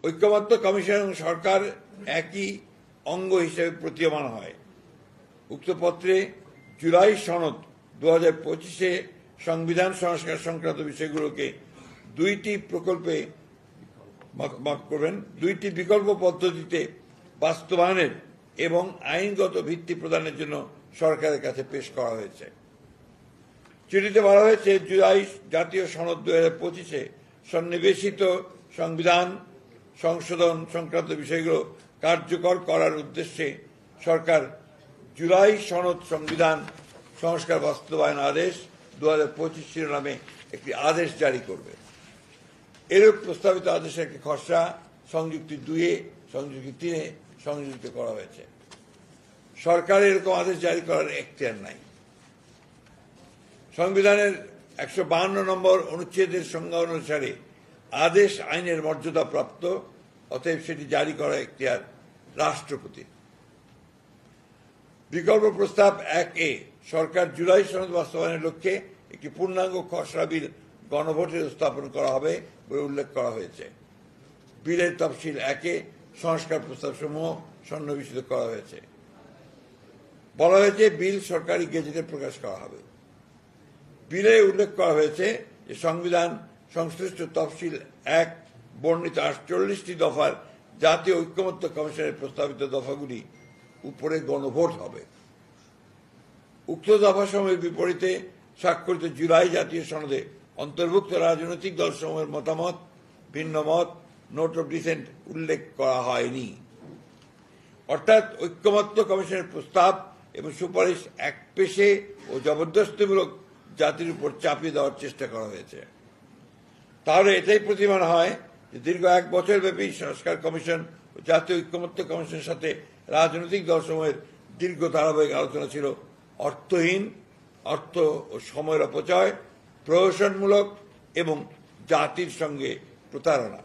ঐক্যমত্য কমিশন এবং সরকার একই অঙ্গ হিসেবে প্রতীয়মান হয়। উক্ত পত্রে জুলাই সনদ 2025-এ সংবিধান সংস্কার সংক্রান্ত বিষয়গুলোকে দুইটি বিকল্প পদ্ধতিতে বাস্তবায়নের এবং আইনগত ভিত্তি প্রদানের জন্য সরকারের কাছে পেশ করা হয়েছে। চিঠিতে বলা হয়েছে, জুলাই জাতীয় সনদ 2025-এ সন্নিবেশিত সংবিধান সংশোধন সংক্রান্ত বিষয়গুলো কার্যকর করার উদ্দেশ্যে সরকার জুলাই সনদ সংবিধান সংস্কার বাস্তবায়ন আদেশ 2025 শিরোনামে একটি আদেশ জারি করবে। এরূপ প্রস্তাবিত আদেশের একটি খসড়া সংযুক্তি 2-এ, সংযুক্তি 3-এ সংযোজিত করা হয়েছে। সরকার এরকম আদেশ জারি করার এখতিয়ার নাই। সংবিধানের 152 নম্বর অনুচ্ছেদের সংজ্ঞা অনুসারে আদেশ আইনের মর্যাদা প্রাপ্ত, অতএব সেটি জারি করার এখতিয়ার রাষ্ট্রপতির। বিকল্প প্রস্তাব 1-এ সরকার জুলাই সনদ বাস্তবায়নের লক্ষ্যে একটি পূর্ণাঙ্গ খসড়া বিল গণভোটের স্থাপন করা হবে বলে উল্লেখ করা হয়েছে। বিলের তফসিল 1-এ সংস্কার প্রস্তাবসমূহ সন্নিবেশিত করা হয়েছে। বলা হয়েছে, বিল সরকারি গেজেটে প্রকাশ করা হবে। বিলে উল্লেখ করা হয়েছে যে সংবিধান সংশ্লিষ্ট তফসিল 1 বর্ণিত 48টি দফার জাতীয় ঐক্যমত্য কমিশনের প্রস্তাবিত দফাগুলি উপরে গণভোট হবে। উক্ত দফাসমূহের বিপরীতে স্বাক্ষরিত জুলাই জাতীয় সনদে অন্তর্ভুক্ত রাজনৈতিক দলসমূহের মতামত, ভিন্ন মত, নোট অফ ডিসেন্ট উল্লেখ করা হয়নি। অর্থাৎ ঐক্যমত্য কমিশনের প্রস্তাব এবং সুপারিশ একপেশে ও জবরদস্তিমূলক জাতির উপর চাপিয়ে দেওয়ার চেষ্টা করা হয়েছে। তাহলে এটাই প্রতীয়মান হয় যে দীর্ঘ 1 বছর ব্যাপী সংস্কার কমিশন ও জাতীয় ঐক্যমত্য কমিশনের সাথে রাজনৈতিক দলসমূহের দীর্ঘ ধারাবাহিক আলোচনা ছিল অর্থহীন, অর্থ ও সময়ের অপচয়, প্রহসনমূলক এবং জাতির সঙ্গে প্রতারণা।